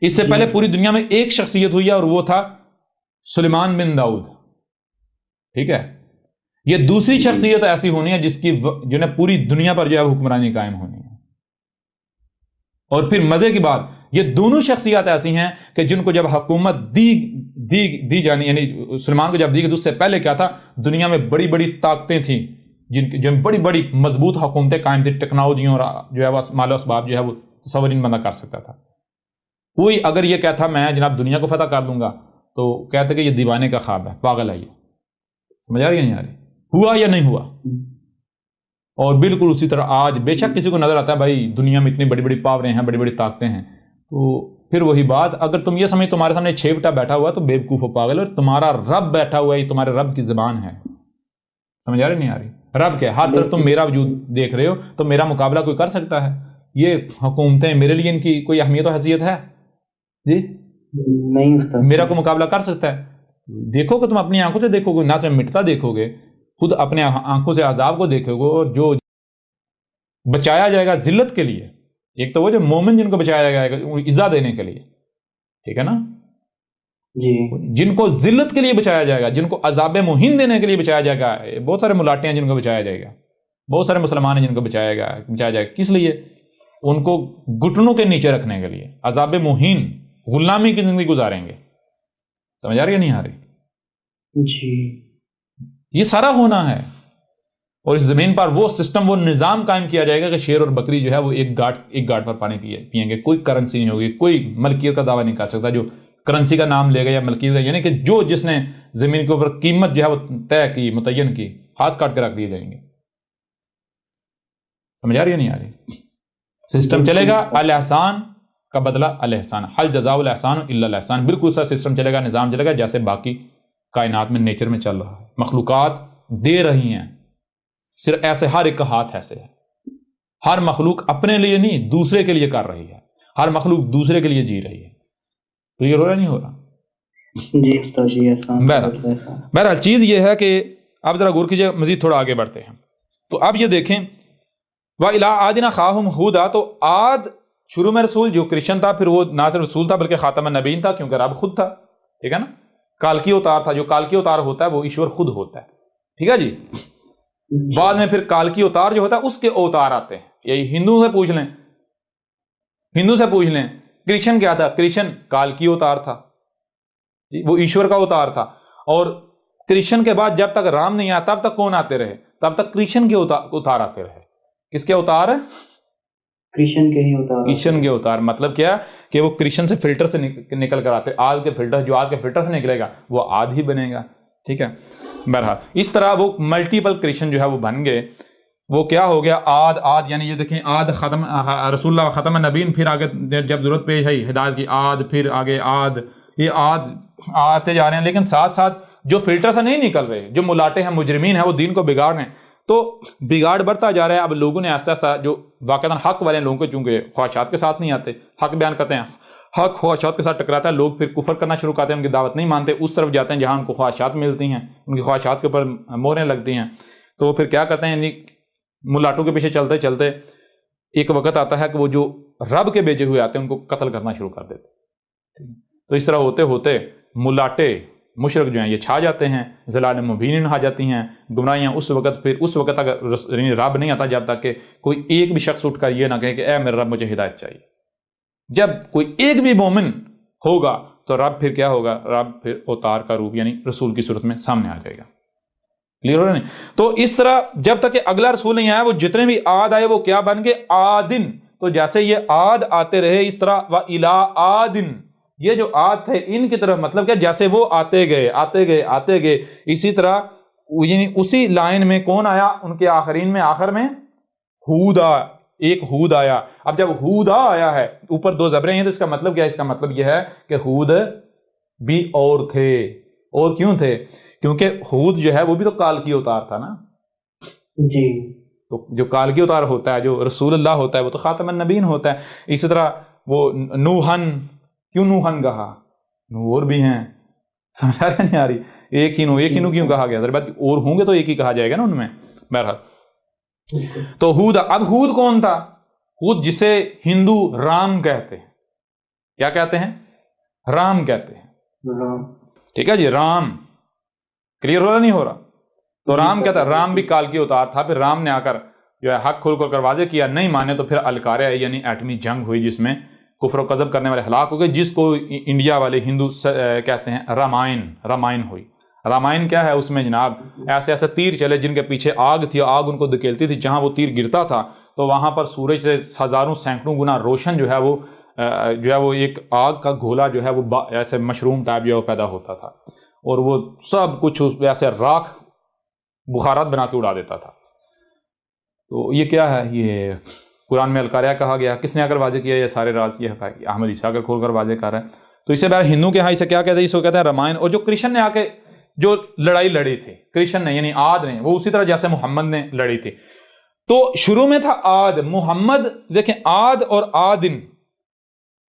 اس سے پہلے پوری دنیا میں ایک شخصیت ہوئی ہے اور وہ تھا سلیمان بن داؤد. ٹھیک ہے, یہ دوسری شخصیت ایسی ہونی ہے جس کی جو ہے پوری دنیا پر جو ہے حکمرانی قائم ہونی ہے. اور پھر مزے کی بات, یہ دونوں شخصیات ایسی ہیں کہ جن کو جب حکومت دی جانی, یعنی سلیمان کو جب دی گئی تو اس سے پہلے کیا تھا, دنیا میں بڑی بڑی طاقتیں تھیں جو بڑی بڑی مضبوط حکومتیں قائم تھیں, ٹیکنالوجیوں اور جو ہے مال و اسباب جو ہے وہ تصور نہیں بندہ کر سکتا تھا. کوئی اگر یہ کہتا میں جناب دنیا کو فتح کر دوں گا تو کہتے کہ یہ دیوانے کا خواب ہے, پاگل ہے یہ. سمجھ آ رہی ہے نہیں آ رہی؟ ہوا یا نہیں ہوا؟ اور بالکل اسی طرح آج بے شک کسی کو نظر آتا ہے بھائی دنیا میں اتنی بڑی بڑی پاوریں ہیں, بڑی بڑی طاقتیں ہیں, تو پھر وہی بات, اگر تم یہ سمجھ تمہارے سامنے چھیوٹا بیٹھا ہوا ہے تو بیوقوف و پاگل, اور تمہارا رب بیٹھا ہوا ہے, یہ تمہارے رب کی زبان ہے. سمجھ آ رہی نہیں آ رہی؟ رب کیا, ہر طرف تم میرا وجود دیکھ رہے ہو, تو میرا مقابلہ کوئی کر سکتا ہے؟ یہ حکومتیں میرے لیے ان کی کوئی اہمیت و حیثیت ہے جی؟ نہیں. میرا کوئی مقابلہ کر سکتا ہے؟ دیکھو کہ تم اپنی آنکھوں سے دیکھو گے, نہ صرف مٹتا دیکھو گے, خود اپنے آنکھوں سے عذاب کو دیکھو گے, اور جو بچایا جائے گا ذلت کے لیے, ایک تو وہ جو مومن جن کو بچایا جائے گا عزت دینے کے لیے, ٹھیک ہے نا جی, جن کو ذلت کے لیے بچایا جائے گا, جن کو عذاب مہین دینے کے لیے بچایا جائے گا. بہت سارے ملاٹے ہیں جن کو بچایا جائے گا, بہت سارے مسلمان ہیں جن کو بچایا جائے گا. کس لیے؟ ان کو گھٹنوں کے نیچے رکھنے کے لیے, عذاب مہین, غلامی کی زندگی گزاریں گے. سمجھ آ رہی ہے نہیں آ رہی جی؟ یہ سارا ہونا ہے, اور اس زمین پر وہ سسٹم, وہ نظام قائم کیا جائے گا کہ شیر اور بکری جو ہے وہ ایک گاٹ پر پانی پئیں گے. کوئی کرنسی نہیں ہوگی, کوئی ملکیت کا دعویٰ نہیں کر سکتا جو کرنسی کا نام لے گا یا ملکیت کا, یعنی کہ جو جس نے زمین کے اوپر قیمت جو ہے وہ طے کی, متعین کی, ہاتھ کاٹ کے رکھ دیے جائیں گے. سمجھ آ رہی ہے نہیں آ رہی؟ سسٹم چلے گا الاحسان کا بدلہ الاحسان, حل جزاء الاحسان الا الاحسان. بالکل اس کا سسٹم چلے گا, نظام چلے گا جیسے باقی کائنات میں نیچر میں چل رہا ہے. مخلوقات دے رہی ہیں, صرف ایسے ہر ایک کا ہاتھ ایسے ہے. ہر مخلوق اپنے لیے نہیں دوسرے کے لیے کر رہی ہے, ہر مخلوق دوسرے کے لیے جی رہی ہے. کلیئر ہو رہا نہیں ہو رہا جی؟ بہرحال چیز یہ ہے کہ آپ ذرا غور کیجئے, مزید تھوڑا آگے بڑھتے ہیں. تو اب یہ دیکھیں, وَإِلَىٰ عَادٍ أَخَاهُمْ هُودًا, تو عاد شروع میں رسول جو کرسچن تھا, پھر وہ نہ صرف رسول تھا بلکہ خاتم النبیین تھا, کیونکہ رب خود تھا. ٹھیک ہے نا, کالکی اوتار تھا. جو کالکی اوتار ہوتا ہے وہ ایشور خود ہوتا ہے. ٹھیک ہے جی. بعد میں پھر کالکی اوتار جو ہوتا ہے اس کے اوتار آتے ہیں. یہی ہندو سے پوچھ لیں, کرشن کیا تھا؟ کرشن کالکی اوتار تھا, وہ ایشور کا اوتار تھا. اور کرشن کے بعد جب تک رام نہیں آیا تب تک کون آتے رہے؟ تب تک کرشن کے اوتار آتے رہے. کس کے اوتار ہے؟ کرشن کے ہی اوتار. کرشن کے اوتار مطلب کیا کہ وہ کرشن سے فلٹر سے نکل کر آتے. آج کے فلٹر, جو آج کے فلٹر سے نکلے گا وہ آج ہی بنے گا. ٹھیک ہے. بہرحال اس طرح وہ ملٹیپل کرشن جو ہے وہ بن گئے. وہ کیا ہو گیا؟ آد یعنی یہ دیکھیں, آد ختم رسول اللہ ختم النبیین, پھر آگے جب ضرورت پیش آئی ہدایت کی آد, پھر آگے آد, یہ آد آتے جا رہے ہیں. لیکن ساتھ ساتھ جو فلٹر سے نہیں نکل رہے, جو ملاٹے ہیں, مجرمین ہیں, وہ دین کو بگاڑ رہے ہیں. تو بگاڑ بڑھتا جا رہا ہے. اب لوگوں نے ایسا ایسا جو واقعاً حق والے لوگوں کو, چونکہ خواہشات کے ساتھ نہیں آتے, حق بیان کرتے ہیں, حق خواہشات کے ساتھ ٹکراتا ہے, لوگ پھر کفر کرنا شروع کرتے ہیں, ان کی دعوت نہیں مانتے, اس طرف جاتے ہیں جہاں ان کو خواہشات ملتی ہیں, ان کی خواہشات کے اوپر مہریں لگتی ہیں. تو پھر کیا کرتے ہیں, ملاٹوں کے پیچھے چلتے چلتے ایک وقت آتا ہے کہ وہ جو رب کے بھیجے ہوئے آتے ہیں ان کو قتل کرنا شروع کر دیتے. تو اس طرح ہوتے ہوتے ملاٹے مشرک جو ہیں یہ چھا جاتے ہیں, ضلال مبین آ جاتی ہیں, گمراہیاں اس وقت تک رب نہیں آتا جب تک کہ کوئی ایک بھی شخص اٹھ کر یہ نہ کہے کہ اے میرے رب مجھے ہدایت چاہیے. جب کوئی ایک بھی مومن ہوگا تو رب پھر کیا ہوگا؟ رب پھر اوتار کا روپ یعنی رسول کی صورت میں سامنے آ جائے گا. کلیئر ہو رہا نہیں؟ تو اس طرح جب تک کہ اگلا رسول نہیں آیا, وہ جتنے بھی آد آئے وہ کیا بن گئے؟ آدن. تو جیسے یہ آد آتے رہے, اس طرح وَإِلَىٰ عَادٍ, یہ جو آد تھے ان کی طرف, مطلب کہ جیسے وہ آتے گئے, اسی طرح یعنی اسی لائن میں کون آیا ان کے آخرین میں, آخر میں ہودا, ایک ہود آیا. اب جب ہودا آیا ہے, اوپر دو زبریں ہیں, تو اس کا مطلب کیا ہے؟ اس کا مطلب یہ ہے کہ ہود بھی اور تھے. اور کیوں تھے؟ کیونکہ ہود جو ہے وہ بھی تو کالکی اوتار تھا نا جی. تو جو کالکی اوتار ہوتا ہے, جو رسول اللہ ہوتا ہے, وہ تو خاتم النبیین ہوتا ہے. اسی طرح وہ نوحن, کیوں نوحن کہا؟ نوح اور بھی ہیں, سمجھ آ رہی نہیں آ رہی؟ ایک ہی نو کیوں کہا گیا؟ بات اور ہوں گے تو ایک ہی کہا جائے گا نا ان میں. بہرحال تو ہود, اب ہود کون تھا؟ ہود جسے ہندو رام کہتے ہیں, کیا کہتے ہیں؟ رام کہتے ہیں. ٹھیک ہے جی، رام. کلیئر ہو رہا نہیں ہو رہا؟ تو رام کہتا ہے، رام بھی کالکی اوتار تھا. پھر رام نے آ کر جو ہے حق کھول کر واضح کیا، نہیں مانے تو پھر الکاریا یعنی ایٹمی جنگ ہوئی، جس میں کفر و کذب کرنے والے ہلاک ہو گئے، جس کو انڈیا والے ہندو کہتے ہیں رامائن ہوئی. رامائن کیا ہے؟ اس میں جناب ایسے ایسے تیر چلے جن کے پیچھے آگ تھی، آگ ان کو دھکیلتی تھی. جہاں وہ تیر گرتا تھا تو وہاں پر سورج سے ہزاروں سینکڑوں گنا روشن جو ہے وہ ایک آگ کا گھولا جو ہے وہ ایسے مشروم ٹائپ جو پیدا ہوتا تھا، اور وہ سب کچھ ایسے راکھ بخارات بنا کے اڑا دیتا تھا. تو یہ کیا ہے؟ یہ قرآن میں القاریہ کہا گیا. کس نے آ کر واضح کیا یہ سارے راز؟ یہ حقائق احمد عیسیٰ کر کھول کر واضح کر رہا ہے. تو اسے بہر ہندو کے ہاں اسے کیا کہتے ہیں؟ اس کو کہتے ہیں رامائن. اور جو کرشن نے آ کے جو لڑائی لڑی تھی کرشن نے یعنی عاد نے، وہ اسی طرح جیسے محمد نے لڑی تھی. تو شروع میں تھا عاد. محمد دیکھیں عاد اور عادن،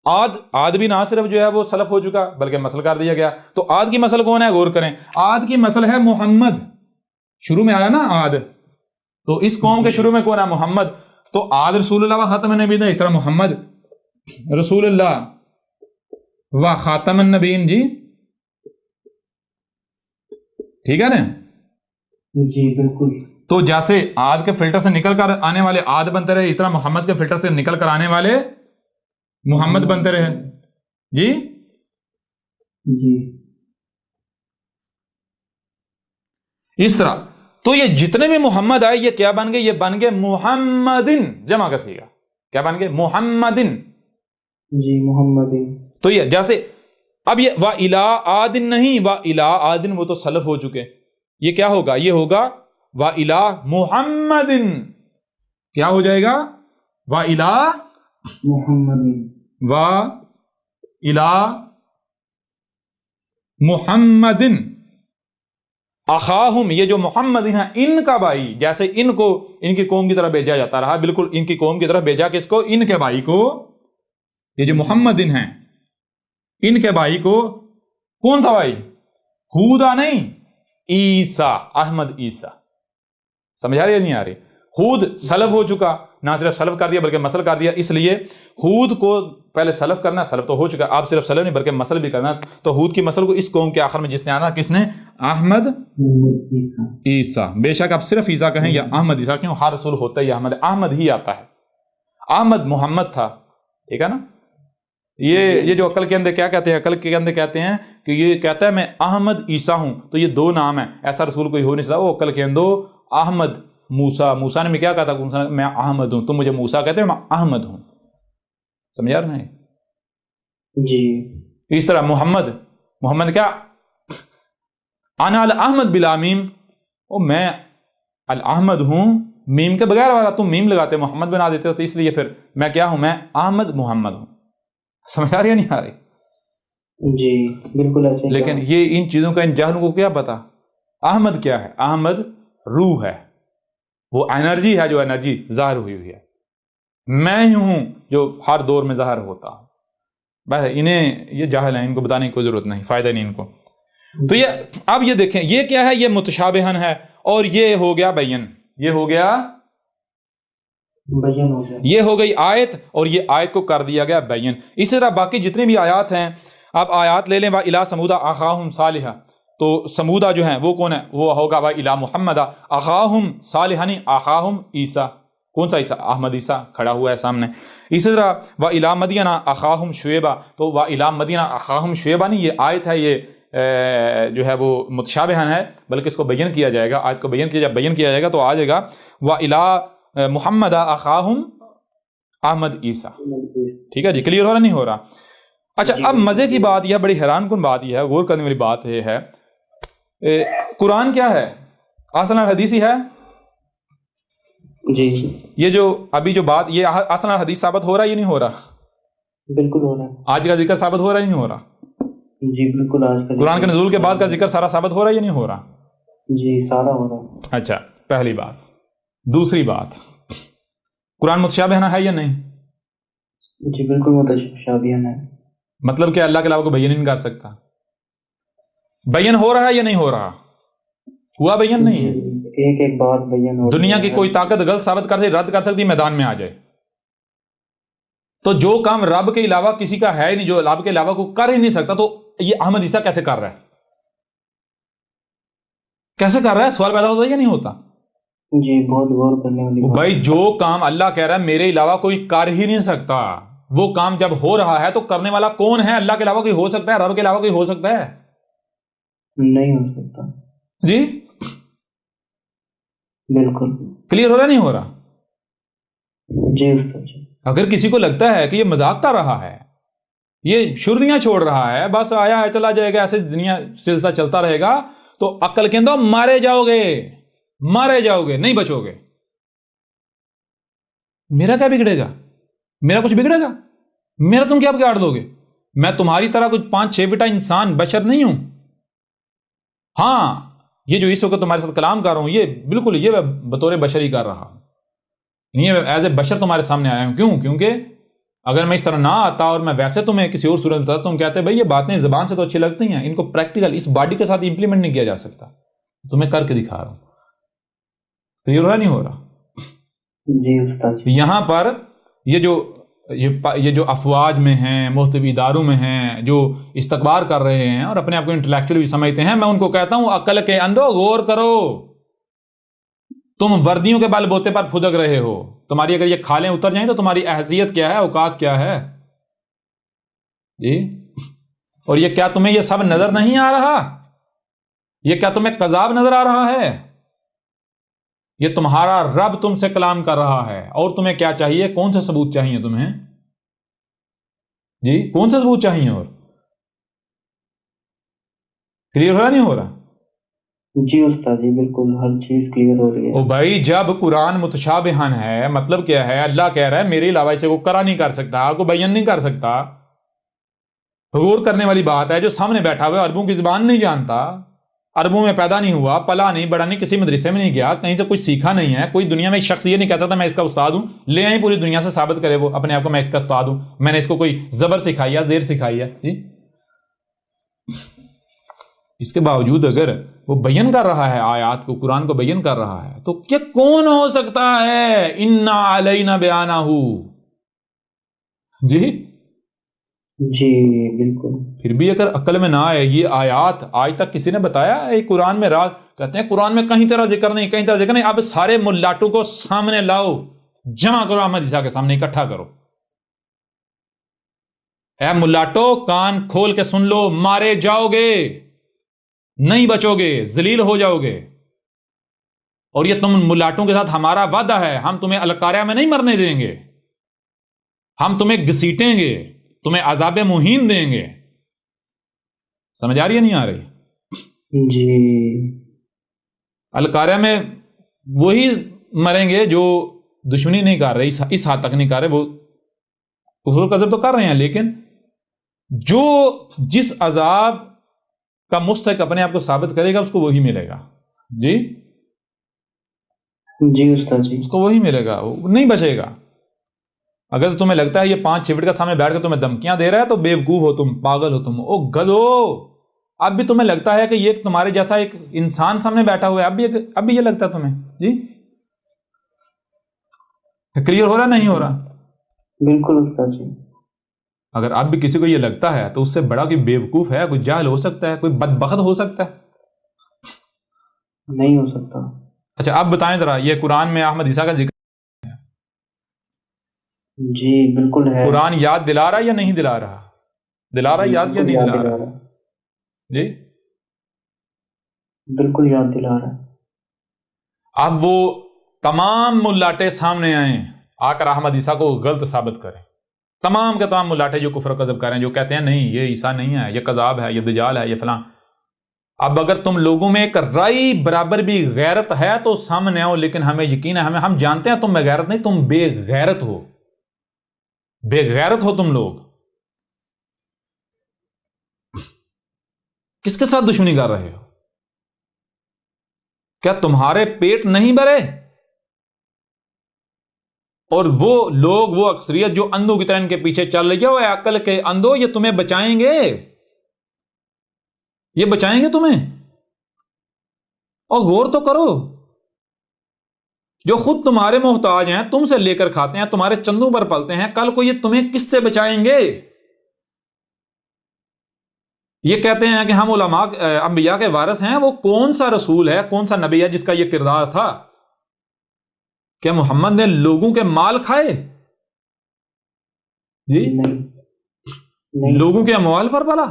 عاد بھی نہ صرف جو ہے وہ سلف ہو چکا بلکہ مسل کر دیا گیا. تو عاد کی مسل کون ہے؟ غور کریں. عاد کی مسل ہے محمد. شروع میں آیا نا عاد، تو اس قوم کے شروع میں کون ہے؟ محمد. تو عاد رسول اللہ و خاتم النبیین، اس طرح محمد رسول اللہ و خاتم النبیین. جی ٹھیک ہے نا جی بالکل. تو جیسے عاد کے فلٹر سے نکل کر آنے والے عاد بنتے رہے، اس طرح محمد کے فلٹر سے نکل کر آنے والے محمد بنتے رہے. جی جی اس طرح. تو یہ جتنے بھی محمد آئے یہ کیا بن گئے؟ یہ بن گئے محمدن، جمع کا صیغہ. کیا بن گئے؟ محمدن. جی محمدن. تو یہ جیسے اب یہ وا الا عادن نہیں، وا الا عادن وہ تو سلف ہو چکے. یہ کیا ہوگا؟ یہ ہوگا وا الا محمدن. کیا ہو جائے گا؟ وا الا محمدن. وا الا محمدن اخاہم. یہ جو محمد ہیں ان کا بھائی، جیسے ان کو ان کی قوم کی طرف بھیجا جاتا رہا، بالکل ان کی قوم کی طرف بھیجا. کس کو؟ ان کے بھائی کو. یہ جو محمدین ہیں ان کے بھائی کو. کون سا بھائی؟ ہودا نہیں، عیسیٰ، احمد عیسیٰ. سمجھا رہی ہے نہیں آ رہی؟ ہود سلف ہو چکا، نہ صرف سلف کر دیا بلکہ مسل کر دیا. اس لیے ہود کو پہلے سلف کرنا، سلف تو ہو چکا، آپ صرف سلف نہیں بلکہ مسل بھی کرنا. تو ہود کی مسل کو اس قوم کے آخر میں جس نے آنا، کس نے؟ احمد عیسیٰ. بے شک آپ صرف عیسیٰ کہیں یا احمد عیسیٰ، کیوں؟ ہر رسول ہوتا ہے احمد، احمد ہی آتا ہے. احمد محمد تھا. ٹھیک ہے نا؟ یہ جو عقل کے اندر کیا کہتے ہیں؟ عقل کے اندر کہتے ہیں کہ یہ کہتا ہے میں احمد عیسیٰ ہوں، تو یہ دو نام ہیں، ایسا رسول کوئی ہو نہیں سکتا. وہ عقل کے اندر احمد موسیٰ نے میں کیا کہا تھا؟ میں احمد ہوں. تم مجھے موسیٰ کہتے ہو، میں احمد ہوں. سمجھا رہے ہیں؟ جی. اس طرح محمد کیا؟ انا الاحمد بلا میم، میں الاحمد ہوں میم کے بغیر والا. تم میم لگاتے محمد بنا دیتے ہو، تو اس لیے پھر میں کیا ہوں؟ میں احمد محمد ہوں. سمجھ آ رہی ہے نہیں آ رہی؟ جی بالکل ایسے. لیکن یہ ان چیزوں کا ان جاہلوں کو کیا پتا؟ احمد کیا ہے؟ احمد روح ہے، وہ انرجی ہے جو انرجی ظاہر ہوئی ہے. میں ہی ہوں جو ہر دور میں ظاہر ہوتا ہوں. بس انہیں یہ جاہل ہیں، ان کو بتانے کی کوئی ضرورت نہیں، فائدہ نہیں ان کو. تو یہ اب یہ دیکھیں یہ کیا ہے؟ یہ متشابہن ہے، اور یہ ہو گیا بین. یہ ہو گیا بیان ہو گیا. یہ ہو گئی آیت، اور یہ آیت کو کر دیا گیا بین. اسی طرح باقی جتنی بھی آیات ہیں، آپ آیات لے لیں. وا الی ثمود اخاہم صالحا، تو سمودہ جو ہیں وہ کون ہے؟ وہ ہوگا وا الی محمد. اخاہم صالحا نہیں، اخاہم عیسیٰ. کون سا عیسیٰ؟ احمد عیسیٰ کھڑا ہوا ہے سامنے. اسی طرح وا الی مدین اخاہم شعیبا، تو وا الی مدین اخاہم شعیبا نہیں، یہ آیت ہے، یہ جو ہے وہ متشابہن ہے، بلکہ اس کو بیان کیا جائے گا. آیت کو بیان کیا جائے گا تو آ جائے گا وا الی محمد اخاہم احمد عیسیٰ. ٹھیک ہے جی، کلیئر ہو رہا نہیں ہو رہا؟ اچھا اب مزے کی بات یہ، بڑی حیران کن بات یہ ہے، غور کرنے والی بات یہ ہے، قرآن کیا ہے؟ اصل حدیث ہی ہے. جی یہ جو ابھی جو بات، یہ اصل حدیث ثابت ہو رہا ہے یا نہیں ہو رہا؟ بالکل ہو رہا ہے. آج کا ذکر ثابت ہو رہا ہے یا نہیں ہو رہا؟ جی بالکل. آج کا قرآن کے نزول کے بعد کا ذکر سارا ثابت ہو رہا ہے یا نہیں ہو رہا؟ جی سارا ہو رہا ہے. اچھا پہلی بات. دوسری بات، قرآن متشابہ ہے یا نہیں؟ جی بالکل متشابہ ہے. مطلب کہ اللہ کے علاوہ کو بیان نہیں کر سکتا. بیان ہو رہا ہے یا نہیں ہو رہا؟ ہوا بیان نہیں ہے. ایک ایک بات بیان ہو. دنیا کی کوئی طاقت غلط ثابت کر سکتی، رد کر سکتی، میدان میں آ جائے. تو جو کام رب کے علاوہ کسی کا ہے ہی نہیں، جو رب کے علاوہ کوئی کر ہی نہیں سکتا، تو یہ احمد عیسیٰ کیسے کر رہا ہے؟ کیسے کر رہا ہے؟ سوال پیدا ہوتا ہے یا نہیں ہوتا؟ جی بہت غور کرنے والی بات۔ بھائی جو کام اللہ کہہ رہا ہے میرے علاوہ کوئی کر ہی نہیں سکتا، وہ کام جب ہو رہا ہے تو کرنے والا کون ہے؟ اللہ کے علاوہ کوئی ہو سکتا ہے؟ رب کے علاوہ کوئی ہو سکتا ہے؟ نہیں ہو سکتا۔ جی بالکل کلیئر ہو رہا نہیں ہو رہا؟ جی استاد جی۔ اگر کسی کو لگتا ہے کہ یہ مذاق کر رہا ہے، یہ شردیاں چھوڑ رہا ہے، بس آیا ہے چلا جائے گا، ایسے دنیا سلسلہ چلتا رہے گا، تو عقل کے اندر مارے جاؤ گے، مارے جاؤ گے، نہیں بچو گے۔ میرا کیا بگڑے گا؟ میرا کچھ بگڑے گا؟ میرا تم کیا بگاڑ دو گے؟ میں تمہاری طرح کچھ 5-6 فٹا انسان بشر نہیں ہوں۔ ہاں یہ جو اس وقت تمہارے ساتھ کلام کر رہا ہوں، یہ بالکل یہ بطور بشر ہی کر رہا ہوں، یہ ایز اے بشر تمہارے سامنے آیا ہوں۔ کیوں؟ کیونکہ اگر میں اس طرح نہ آتا اور میں ویسے تمہیں کسی اور صورت بتاتا، تم کہتے بھائی یہ باتیں زبان سے تو اچھی لگتی ہیں، ان کو پریکٹیکل اس باڈی کے ساتھ امپلیمنٹ نہیں کیا جا سکتا، تمہیں کر کے دکھا رہا ہوں۔ کلیئر ہو رہا نہیں ہو رہا؟ جی استاد جی۔ یہاں پر یہ جو افواج میں ہیں، مختلف اداروں میں ہیں، جو استکبار کر رہے ہیں اور اپنے آپ کو انٹلیکچوئل بھی سمجھتے ہیں، میں ان کو کہتا ہوں عقل کے اندھو غور کرو۔ تم وردیوں کے بل بوتے پر پھدک رہے ہو، تمہاری اگر یہ کھالیں اتر جائیں تو تمہاری حیثیت کیا ہے، اوقات کیا ہے؟ جی اور یہ کیا تمہیں یہ سب نظر نہیں آ رہا؟ یہ کیا تمہیں قذاب نظر آ رہا ہے؟ یہ تمہارا رب تم سے کلام کر رہا ہے، اور تمہیں کیا چاہیے؟ کون سے ثبوت چاہیے تمہیں؟ جی کون سے ثبوت چاہیے؟ اور کلیئر ہو رہا نہیں ہو رہا؟ جی استاد جی بالکل ہر چیز کلیئر ہو رہی ہے۔ او بھائی جب قرآن متشابہن ہے، مطلب کیا ہے؟ اللہ کہہ رہا ہے میرے علاوہ اسے کو کرا نہیں کر سکتا، کو بیان نہیں کر سکتا۔ غور کرنے والی بات ہے، جو سامنے بیٹھا ہوا ہے عربوں کی زبان نہیں جانتا، عربوں میں پیدا نہیں ہوا، پلا نہیں، بڑا نہیں، کسی مدرسے میں نہیں گیا، کہیں سے کچھ سیکھا نہیں ہے، کوئی دنیا میں شخص یہ نہیں کہہ سکتا میں اس کا استاد ہوں، لے آئیں پوری دنیا سے ثابت کرے وہ اپنے آپ کو میں اس کا استاد ہوں، میں نے اس کو کوئی زبر سکھائی ہے، زیر سکھائی ہے۔ جی اس کے باوجود اگر وہ بیان کر رہا ہے آیات کو، قرآن کو بیان کر رہا ہے، تو کیا کون ہو سکتا ہے؟ انا علینا بیانہ۔ جی جی بالکل۔ پھر بھی اگر عقل میں نہ آئے، یہ آیات آج تک کسی نے بتایا ہے قرآن میں؟ راز کہتے ہیں قرآن میں کہیں طرح ذکر نہیں، کہیں طرح ذکر نہیں۔ اب سارے ملاٹوں کو سامنے لاؤ، جمع کرو احمد عیسیٰ کے سامنے، اکٹھا کرو۔ اے ملاٹو کان کھول کے سن لو، مارے جاؤ گے، نہیں بچو گے، ذلیل ہو جاؤ گے۔ اور یہ تم ملاٹوں کے ساتھ ہمارا وعدہ ہے، ہم تمہیں القاریہ میں نہیں مرنے دیں گے، ہم تمہیں گھسیٹیں گے، تمہیں عذاب مہین دیں گے۔ سمجھ آ رہی ہے نہیں آ رہی؟ جی القاریہ میں وہی مریں گے جو دشمنی نہیں کر رہے، اس حد تک نہیں کر رہے، وہ کفر و کذب تو کر رہے ہیں، لیکن جو جس عذاب کا مستحق اپنے آپ کو ثابت کرے گا اس کو وہی ملے گا۔ جی جی استاد جی۔ اس کو وہی ملے گا، وہ نہیں بچے گا۔ اگر تمہیں لگتا ہے یہ 5 فٹ کا سامنے بیٹھ کے تمہیں دھمکیاں دے رہا ہے تو بیوقوف ہو تم، پاگل ہو تم، او گدھو۔ اب بھی تمہیں لگتا ہے کہ یہ تمہارے جیسا ایک انسان سامنے بیٹھا ہوا ہے، اب بھی یہ لگتا ہے تمہیں؟ جی کلیئر ہو رہا نہیں ہو رہا؟ بالکل استاد جی۔ اگر اب بھی کسی کو یہ لگتا ہے تو اس سے بڑا کوئی بیوقوف ہے، کوئی جاہل ہو سکتا ہے، کوئی بدبخت ہو سکتا ہے؟ نہیں ہو سکتا۔ اچھا اب بتائیں ذرا، یہ قرآن میں احمد عیسیٰ کا ذکر جی بالکل ہے۔ قرآن یاد دلا رہا یا نہیں دلا رہا؟ دلا رہا یاد یا نہیں دلا رہا؟ جی بالکل یاد دلا رہا ہے۔ اب وہ تمام ملاٹے سامنے آئیں، آ کر احمد عیسیٰ کو غلط ثابت کریں، تمام کے تمام ملاٹے جو کفر و کذب کریں، جو کہتے ہیں نہیں یہ عیسیٰ نہیں ہے، یہ کذاب ہے، یہ دجال ہے، یہ فلاں۔ اب اگر تم لوگوں میں ایک رائی برابر بھی غیرت ہے تو سامنے آؤ، لیکن ہمیں یقین ہے، ہم جانتے ہیں تم بے غیرت نہیں، تم بے غیرت ہو، بے غیرت ہو تم لوگ۔ کس کے ساتھ دشمنی کر رہے ہو؟ کیا تمہارے پیٹ نہیں بھرے؟ اور وہ لوگ، وہ اکثریت جو اندھوں کی طرح ان کے پیچھے چل رہی ہے، وہ عقل کے اندھو، یہ تمہیں بچائیں گے، یہ بچائیں گے تمہیں؟ اور غور تو کرو، جو خود تمہارے محتاج ہیں، تم سے لے کر کھاتے ہیں، تمہارے چندوں پر پلتے ہیں، کل کو یہ تمہیں کس سے بچائیں گے؟ یہ کہتے ہیں کہ ہم علماء انبیاء کے وارث ہیں، وہ کون سا رسول ہے، کون سا نبی ہے جس کا یہ کردار تھا؟ کیا محمد نے لوگوں کے مال کھائے؟ جی نہیں لوگوں کے اموال پر پلا،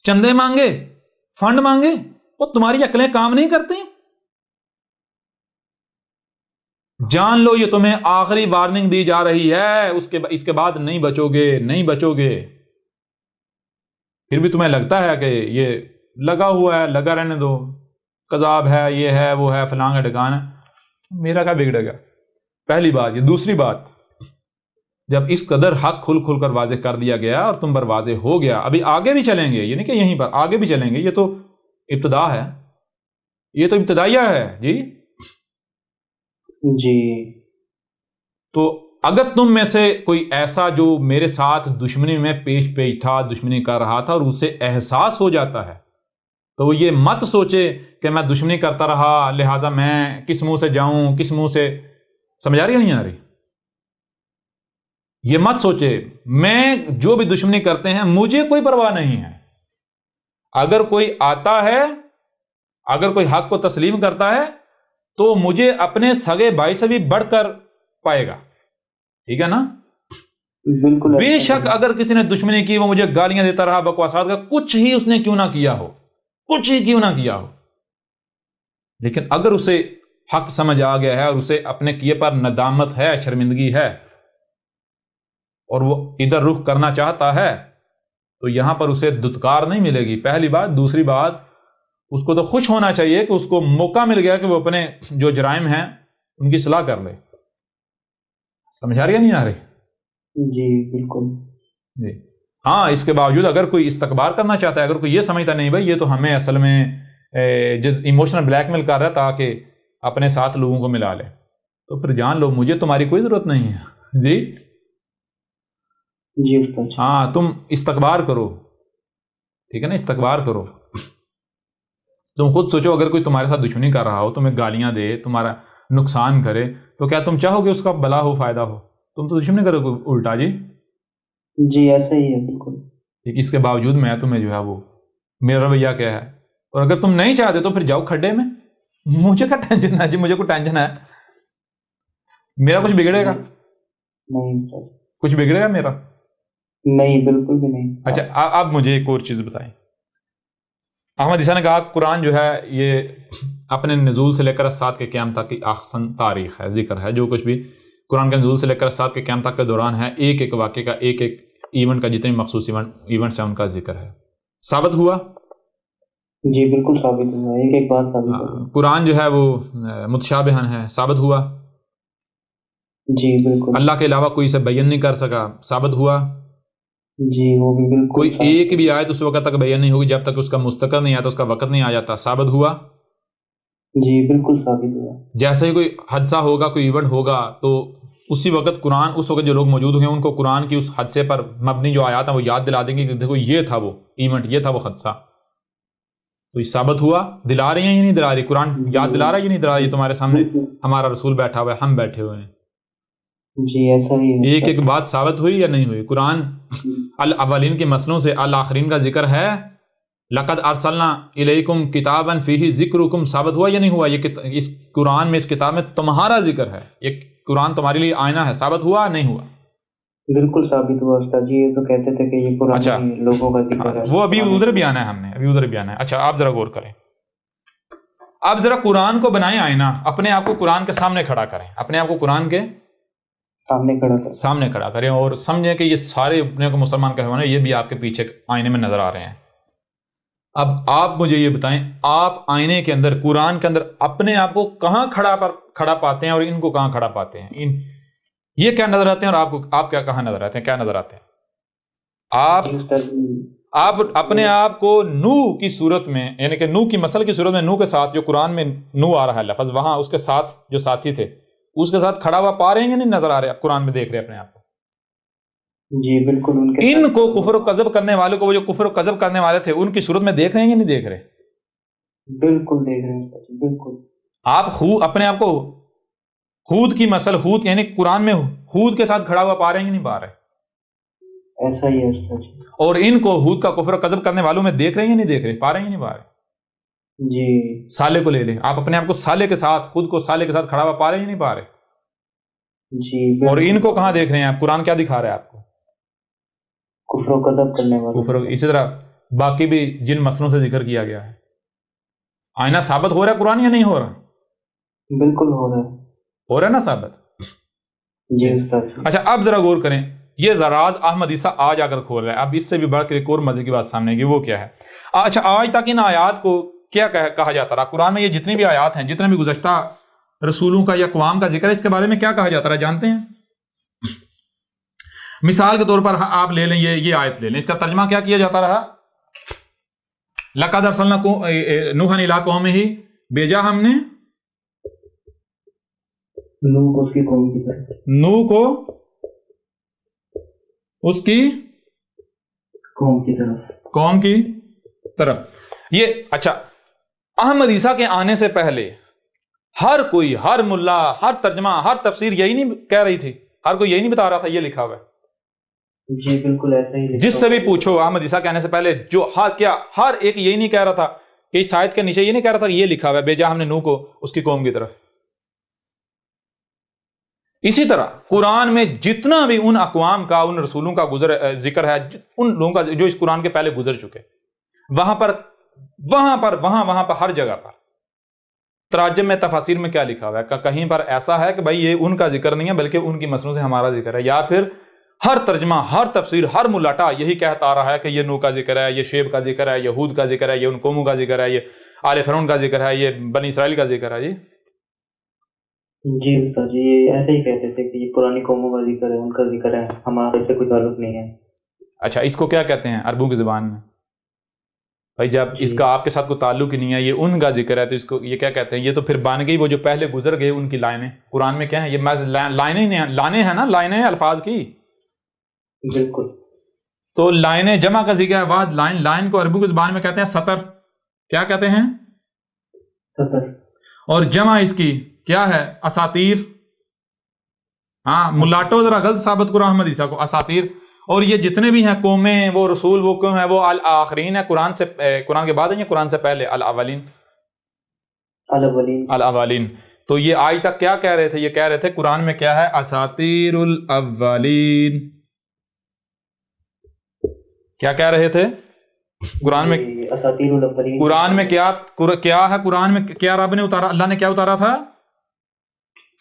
چندے مانگے، فنڈ مانگے؟ وہ تمہاری عقلیں کام نہیں کرتی؟ جان لو یہ تمہیں آخری وارننگ دی جا رہی ہے، اس کے بعد نہیں بچو گے، نہیں بچو گے۔ پھر بھی تمہیں لگتا ہے کہ یہ لگا ہوا ہے، لگا رہنے دو، کذاب ہے، یہ ہے، وہ ہے، فلاں کا ڈھکان ہے، میرا کیا بگڑے گا؟ پہلی بات یہ۔ دوسری بات، جب اس قدر حق کھل کھل کر واضح کر دیا گیا اور تم پر واضح ہو گیا، ابھی آگے بھی چلیں گے، یہ نہیں کہ یہیں پر، آگے بھی چلیں گے، یہ تو ابتدا ہے، یہ تو ابتدائیہ ہے جی۔ جی تو اگر تم میں سے کوئی ایسا جو میرے ساتھ دشمنی میں پیش تھا، دشمنی کر رہا تھا، اور اسے احساس ہو جاتا ہے، تو وہ یہ مت سوچے کہ میں دشمنی کرتا رہا لہذا میں کس منہ سے جاؤں، کس منہ سے، سمجھ آ رہی ہے نہیں آ رہی؟ یہ مت سوچے میں جو بھی دشمنی کرتے ہیں مجھے کوئی پرواہ نہیں ہے۔ اگر کوئی آتا ہے، اگر کوئی حق کو تسلیم کرتا ہے تو مجھے اپنے سگے بھائی سے بھی بڑھ کر پائے گا، ٹھیک ہے نا؟ بالکل بے شک اگر کسی نے دشمنی کی، وہ مجھے گالیاں دیتا رہا، بکواسات کا کچھ ہی اس نے کیوں نہ کیا ہو، کچھ ہی کیوں نہ کیا ہو، لیکن اگر اسے حق سمجھ آ گیا ہے اور اسے اپنے کیے پر ندامت ہے، شرمندگی ہے، اور وہ ادھر رخ کرنا چاہتا ہے، تو یہاں پر اسے دھتکار نہیں ملے گی، پہلی بات۔ دوسری بات، اس کو تو خوش ہونا چاہیے کہ اس کو موقع مل گیا کہ وہ اپنے جو جرائم ہیں ان کی اصلاح کر لے۔ سمجھ آ رہی ہے نہیں آ رہی؟ جی بالکل جی ہاں، اس کے باوجود اگر کوئی استکبار کرنا چاہتا ہے، اگر کوئی یہ سمجھتا نہیں بھائی یہ تو ہمیں اصل میں ایموشنل بلیک میل کر رہا ہے تاکہ اپنے ساتھ لوگوں کو ملا لے، تو پھر جان لو مجھے تمہاری کوئی ضرورت نہیں ہے جی۔ جی استاد۔ ہاں تم استکبار کرو، ٹھیک ہے نا، استکبار کرو۔ تم خود سوچو اگر کوئی تمہارے ساتھ دشمنی کر رہا ہو، تمہیں گالیاں دے، تمہارا نقصان کرے، تو کیا تم چاہو گے اس کا بھلا ہو، فائدہ ہو؟ تم تو دشمنی کرو گے الٹا جی۔ جی ایسا ہی ہے بالکل۔ اس کے باوجود میں تمہیں جو ہے وہ، میرا رویہ کیا ہے، اور اگر تم نہیں چاہتے تو پھر جاؤ کھڈے میں، مجھے کیا ٹینشن ہے جی، مجھے کوئی ٹینشن ہے؟ میرا کچھ بگڑے گا؟ نہیں استاد۔ کچھ بگڑے گا میرا؟ نہیں بالکل بھی نہیں۔ اچھا اب مجھے ایک اور چیز بتائیں۔ احمد عیسیٰ نے کہا قرآن جو ہے یہ اپنے نزول سے لے کر سات کے قیام تک کی احسن تاریخ ہے، ذکر ہے، جو کچھ بھی قرآن کے نزول سے لے کر سات کے قیام تک کے دوران ہے، ایک ایک واقعے کا، ایک ایک ایونٹ کا، جتنے مخصوص ایونٹس ہیں ان کا ذکر ہے۔ ثابت ہوا؟ جی بالکل ثابت ہوا، ایک ایک بات ثابت ہوا۔ قرآن جو ہے وہ متشابہن ہے، ثابت ہوا؟ جی بالکل۔ اللہ کے علاوہ کوئی اسے بیان نہیں کر سکا، ثابت ہوا؟ جی وہ بھی بالکل۔ کوئی ایک بھی آیت اس وقت تک بیان نہیں ہوگی جب تک اس کا مستقر نہیں آتا، اس کا وقت نہیں آ جاتا، ثابت ہوا؟ جی بالکل ثابت ہوا۔ جیسے ہی کوئی حادثہ ہوگا، کوئی ایونٹ ہوگا، تو اسی وقت قرآن، اس وقت جو لوگ موجود ہوں گے ان کو قرآن کی اس حادثے پر مبنی جو آیات ہیں وہ یاد دلا دیں گے کہ دیکھو یہ تھا وہ ایونٹ، یہ تھا وہ حادثہ۔ تو یہ ثابت ہوا؟ دلا رہی ہیں یا نہیں دلا رہی؟ قرآن یاد دلا رہا ہے یا نہیں دلا رہی؟ تمہارے سامنے ہمارا رسول بیٹھا ہوا ہے، ہم بیٹھے ہوئے ہیں۔ جی ایسا ہی ہے۔ ایک ایک بات ثابت ہوئی یا نہیں ہوئی؟ قرآن الاولین کے مسئلوں سے الآخرین کا ذکر ہے، لقد ارسلنا الیکم کتابا فیہ ذکرکم، ثابت ہوا یا نہیں ہوا؟ یہ اس قرآن میں، اس کتاب میں تمہارا ذکر ہے، یہ قرآن تمہارے لیے آئینہ ہے، ثابت ہوا نہیں ہوا؟ بالکل ثابت ہوا استاد جی، یہ تو کہتے تھے کہ یہ پرانے لوگوں کا ذکر ہے۔ وہ ابھی ادھر بھی آنا ہے، ہم نے ابھی ادھر بھی آنا ہے۔ اچھا آپ ذرا غور کریں، آپ ذرا قرآن کو بنائیں آئینہ، اپنے آپ کو قرآن کے سامنے کھڑا کریں، اپنے آپ کو قرآن کے سامنے کھڑا کریں اور سمجھیں کہ یہ سارے اپنے کو مسلمان کہوانے یہ بھی آپ کے پیچھے آئینے میں نظر آ رہے ہیں۔ اب آپ مجھے یہ بتائیں، آپ آئینے کے اندر، قرآن کے اندر اپنے آپ کو کہاں کھڑا پاتے ہیں اور ان کو کہاں کھڑا پاتے ہیں؟ یہ کیا نظر آتے ہیں اور آپ کیا کہاں نظر آتے ہیں؟ کیا نظر آتے ہیں؟ آپ اپنے آپ کو نو کی صورت میں، یعنی کہ نو کی مثل کی صورت میں، نو کے ساتھ جو قرآن میں نو آ رہا ہے لفظ، وہاں اس کے ساتھ جو ساتھی تھے اس کے ساتھ کھڑا ہوا پا رہے ہیں یا نہیں نظر آ رہے؟ آپ قرآن میں دیکھ رہے ہیں اپنے آپ کو؟ جی بالکل۔ ان کو کفر و کذب کرنے والوں کو، وہ جو کفر و کذب کرنے والے تھے، ان کی صورت میں دیکھ رہے ہیں یا نہیں دیکھ رہے؟ بالکل دیکھ رہے ہیں بالکل۔ آپ اپنے آپ کو ہود کی مسل، ہود یعنی قرآن میں ہود کے ساتھ کھڑا ہوا پا رہے ہیں کہ نہیں پا رہے؟ ایسا ہی ہے استاد جی. اور ان کو ہود کا کفر و کذب کرنے والوں میں دیکھ رہے ہیں یا نہیں دیکھ رہے؟ پا رہے ہیں یا نہیں پا رہے؟ جی صالح کو لے لیں، آپ اپنے آپ کو صالح کے ساتھ، خود کو صالح کے ساتھ کھڑا ہوا پا رہے ہیں یا نہیں پا رہے؟ جی. اور ان کو کہاں دیکھ رہے ہیں آپ؟ قرآن کیا دکھا رہا ہے آپ کو؟ کفر و کذب کرنے والے. کفر. اسی طرح باقی بھی جن مسئلوں سے ذکر کیا گیا ہے. آئینہ ثابت ہو رہا ہے قرآن یا نہیں ہو رہا؟ بالکل ہو رہا ہے. ہو رہا ہے نا ثابت؟ جی استاد جی. اچھا اب ذرا غور کریں، یہ راز احمد عیسیٰ آج آ کر کھول رہا ہے. اب اس سے بھی بڑھ کر ایک اور مزے کی بات سامنے آئے گی، وہ کیا ہے؟ اچھا آج تک ان آیات کو کیا کہا جاتا رہا؟ قرآن میں یہ جتنی بھی آیات ہیں، جتنے بھی گزشتہ رسولوں کا یا اقوام کا ذکر ہے، اس کے بارے میں کیا کہا جاتا رہا جانتے ہیں؟ مثال کے طور پر آپ لے لیں، یہ آیت لے لیں، اس کا ترجمہ کیا کیا جاتا رہا؟ لَقَدْ أَرْسَلْنَا نُوحًا إِلَىٰ قَوْمِهِ، بھیجا ہم نے نوح کو اس کی قوم کی طرف. نوح کو اس کی قوم کی طرف. قوم کی طرف. یہ اچھا احمد عیسیٰ کے آنے سے پہلے ہر کوئی، ہر ملا، ہر ترجمہ، ہر تفسیر یہی نہیں کہہ رہی تھی؟ ہر کوئی یہی نہیں بتا رہا تھا یہ لکھا ہوا ہے؟ جی بالکل ایسا ہی لکھا جس سے ہوا بھی پوچھو احمد عیسیٰ کے آنے سے پہلے، جو ہر ایک یہی نہیں کہہ رہا تھا کہ اس آیت کے نیچے یہ نہیں کہہ رہا تھا کہ یہ لکھا ہوا ہے بھیجا ہم نے نوح کو اس کی قوم کی طرف. اسی طرح قرآن میں جتنا بھی ان اقوام کا، ان رسولوں کا ذکر ہے، ان لوگوں کا جو اس قرآن کے پہلے گزر چکے، وہاں پر ہر جگہ پر تراجم میں، تفاسیر میں کیا لکھا ہوا ہے؟ کہیں پر ایسا ہے کہ بھائی یہ ان کا ذکر نہیں ہے بلکہ ان کی مسلوں سے ہمارا ذکر ہے، یا پھر ہر ترجمہ، ہر تفسیر، ہر ملاٹا یہی کہتا آ رہا ہے کہ یہ نوح کا ذکر ہے، یہ شعیب کا ذکر ہے، یہ ہود کا ذکر ہے، یہ ان قوموں کا ذکر ہے، یہ آل فرعون کا ذکر ہے، یہ بنی اسرائیل کا ذکر ہے. جی استاد جی یہ ایسے ہی کہتے تھے کہ یہ پرانی قوموں کا ذکر ہے، ان کا ذکر ہے، ہمارا اس سے کوئی تعلق نہیں ہے. اچھا اس کو کیا کہتے ہیں عربوں کی زبان میں؟ بھائی جب اس کا آپ کے ساتھ کوئی تعلق ہی نہیں ہے، یہ ان کا ذکر ہے، تو اس کو یہ کیا کہتے ہیں؟ یہ تو پھر بن گئی وہ جو پہلے گزر گئے ان کی لائنیں. قرآن میں کیا ہے؟ یہ لائنیں ہیں نا، لائنیں الفاظ کی. بالکل. تو لائنیں جمع کا ذکر ہے، بعد لائن کو عربوں کی زبان میں کہتے ہیں سطر. کیا کہتے ہیں؟ سطر. اور جمع اس کی کیا ہے؟ اساطیر. ہاں ملاٹو ذرا غلط ثابت کرو احمد عیسیٰ کو. اساطیر. اور یہ جتنے بھی ہیں قومیں، وہ رسول، وہ کیوں ہیں؟ وہ الآخرین ہے، قرآن کے بعد ہیں یا قرآن سے پہلے؟ الاولین. الاولین. تو یہ آج تک کیا کہہ رہے تھے؟ یہ کہہ رہے تھے قرآن میں کیا ہے؟ اساطیر الاولین. کیا کہہ رہے تھے قرآن میں؟ اساطیر الاولین. قرآن میں کیا ہے؟ قرآن میں کیا رب نے اتارا؟ اللہ نے کیا اتارا تھا؟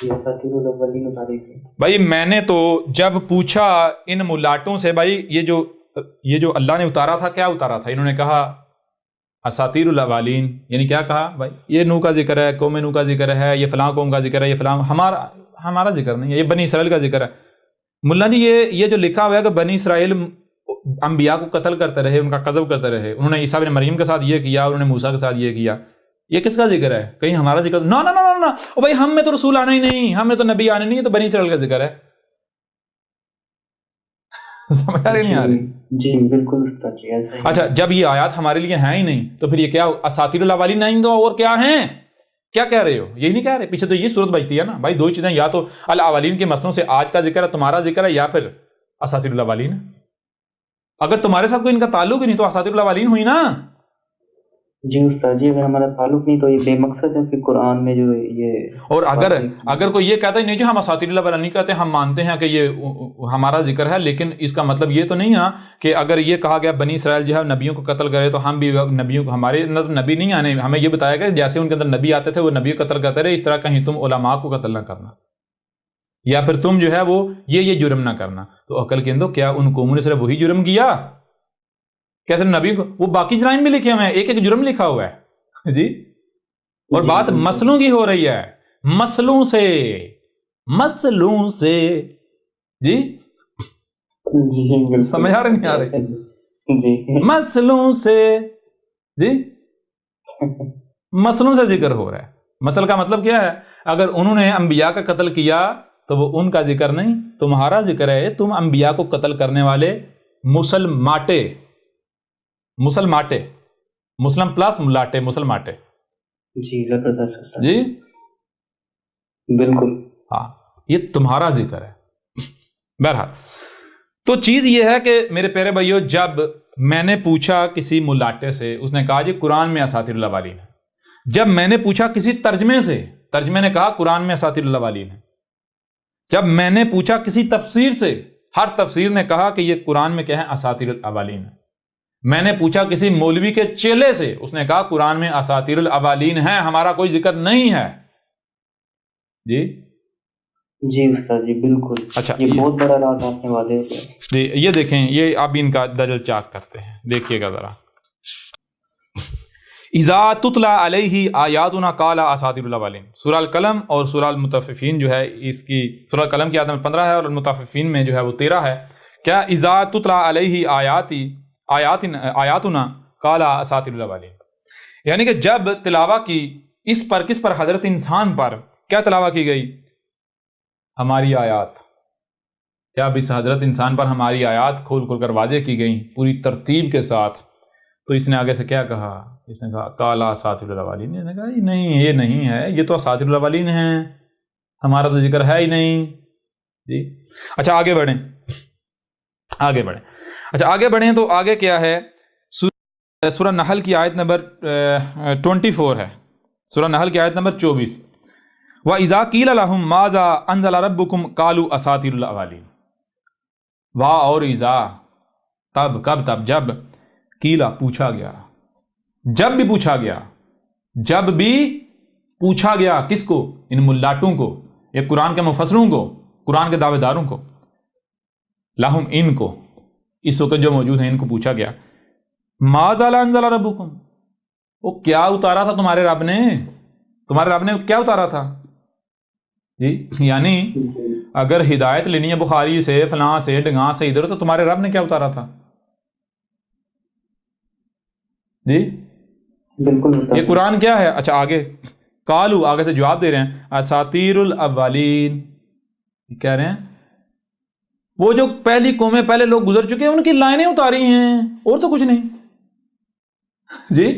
اساطیر الاولین اتاری تھی. بھائی میں نے تو جب پوچھا ان ملاٹوں سے، بھائی یہ جو اللہ نے اتارا تھا کیا اتارا تھا؟ انہوں نے کہا اساطیر الاولین. یعنی کیا کہا؟ بھائی یہ نوح کا ذکر ہے، قوم نوح کا ذکر ہے، یہ فلاں قوم کا ذکر ہے، یہ فلاں ہمارا ذکر نہیں ہے، یہ بنی اسرائیل کا ذکر ہے. ملا جی یہ جو لکھا ہوا ہے کہ بنی اسرائیل انبیاء کو قتل کرتے رہے، ان کا قذف کرتے رہے، انہوں نے عیسیٰ بن مریم کے ساتھ یہ کیا، انہوں نے موسیٰ کے ساتھ یہ کیا، یہ کس کا ذکر ہے؟ کہیں ہمارا ذکر؟ نا نا نا نا او بھائی ہم میں تو رسول آنا ہی نہیں، ہم میں تو نبی آنے نہیں، تو بنی اسرائیل کا ذکر ہے. سمجھ آ رہی نہیں آ رہی؟ جی بالکل استاد جی ایسا ہی. اچھا جب یہ آیات ہمارے لیے ہیں ہی نہیں تو پھر یہ کیا اساطیر الاولین نہیں تو اور کیا ہیں؟ کیا کہہ رہے ہو؟ یہی نہیں کہہ رہے؟ پیچھے تو یہ صورت بچتی ہے نا بھائی، دو چیزیں، یا تو الاولین کے مسئلوں سے آج کا ذکر ہے، تمہارا ذکر ہے، یا پھر اساطیر الاولین. اگر تمہارے ساتھ کوئی ان کا تعلق ہی نہیں تو اساطیر الاولین ہوئی نا. جی استاد جی اگر ہمارا تعلق نہیں تو یہ بے مقصد ہے کہ قرآن میں جو یہ. اور اگر کوئی یہ کہتا ہے نہیں جی ہم اساطیر الاولین نہیں کہتے، ہم مانتے ہیں کہ یہ ہمارا ذکر ہے، لیکن اس کا مطلب یہ تو نہیں ہے کہ اگر یہ کہا گیا بنی اسرائیل جو ہے نبیوں کو قتل کرے تو ہم بھی نبیوں کو، ہمارے اندر نبی نہیں آنے، ہمیں یہ بتایا گیا جیسے ان کے اندر نبی آتے تھے وہ نبی کو قتل کرتے رہے، اس طرح کہیں تم علماء کو قتل نہ کرنا، یا پھر تم جو ہے وہ یہ جرم نہ کرنا. تو عقل کے اندر کیا ان قوموں نے صرف وہی جرم کیا؟ کیسے نبی کو وہ باقی جرائم بھی لکھے ہوئے ہیں، ایک ایک جرم لکھا ہوا ہے جی. اور بات مسئلوں کی ہو رہی ہے، مسئلوں سے جی سمجھ آ رہے نہیں آ رہے؟ مسئلوں سے جی، مسئلوں سے ذکر ہو رہا ہے. مسئلہ کا مطلب کیا ہے؟ اگر انہوں نے انبیاء کا قتل کیا تو وہ ان کا ذکر نہیں، تمہارا ذکر ہے. تم انبیاء کو قتل کرنے والے مسلماٹے، مسلم پلس ملاٹے، مسلماٹے جی زبردست جی بالکل. ہاں یہ تمہارا ذکر ہے. بہرحال تو چیز یہ ہے کہ میرے پیارے بھائیو، جب میں نے پوچھا کسی ملاٹے سے، اس نے کہا جی قرآن میں اساطیر الاولین ہے. جب میں نے پوچھا کسی ترجمے سے، ترجمے نے کہا قرآن میں اساطیر الاولین ہے. جب میں نے پوچھا کسی تفسیر سے، ہر تفسیر نے کہا کہ یہ قرآن میں کیا ہے، اساطیر الاولین ہے. میں نے پوچھا کسی مولوی کے چیلے سے، اس نے کہا قرآن میں اساطیر الاولین ہے، ہمارا کوئی ذکر نہیں ہے. جی جی استاد جی بالکل. اچھا یہ بہت بڑا رات آپ نے واضح کیا. جی یہ دیکھیں، یہ اب ان کا دجل چاک کرتے ہیں، دیکھیے گا ذرا. اذا تتلا علیہ آیاتنا قال اساطیر الاولین، سورہ القلم اور سورہ المطففین جو ہے، اس کی سورہ القلم کی آیت نمبر 15 ہے اور المطففین میں جو ہے وہ 13 ہے. کیا اذا تتلا علیہ آیاتنا قال اساطیر الاولین، یعنی کہ جب تلاوہ کی اس پر، کس پر؟ حضرت انسان پر. کیا تلاوہ کی گئی؟ ہماری آیات. جب اس حضرت انسان پر ہماری آیات کھول کھول کر واضح کی گئی پوری ترتیب کے ساتھ، تو اس نے آگے سے کیا کہا؟ اس نے کہا قال اساطیر الاولین. اس نے کہا نہیں، یہ نہیں ہے، یہ تو اساطیر الاولین ہیں، ہمارا تو ذکر ہے ہی نہیں. جی اچھا آگے بڑھیں، آگے بڑھیں. اچھا آگے بڑھیں تو آگے کیا ہے؟ سورہ نحل کی آیت نمبر 24 ہے. سورہ نحل کی آیت نمبر 24. وَإِذَا قِيلَ لَهُم مَاذَا أَنزَلَ رَبُّكُمْ قَالُوا أَسَاطِيرُ الْأَوَّلِينَ. واہ اور اذا، تب، کب؟ تب جب قیلا پوچھا گیا، جب بھی پوچھا گیا، جب بھی پوچھا گیا، کس کو؟ ان ملاٹوں کو، یا قرآن کے مفسروں کو، قرآن کے دعوے داروں کو. لہم، ان کو، اس وقت جو موجود ہیں ان کو پوچھا گیا، ماذا انزل ربکم، وہ کیا اتارا تھا تمہارے رب نے؟ تمہارے رب نے کیا اتارا تھا؟ جی یعنی اگر ہدایت لینی ہے بخاری سے، فلاں سے، ڈگاں سے، ادھر، تو تمہارے رب نے کیا اتارا تھا؟ جی بالکل. یہ قرآن کیا ہے؟ اچھا آگے قالو، آگے سے جواب دے رہے ہیں اساطیر الاولین. کہہ رہے ہیں وہ جو پہلی قومیں، پہلے لوگ گزر چکے ہیں، ان کی لائنیں اتاری ہیں، اور تو کچھ نہیں. جی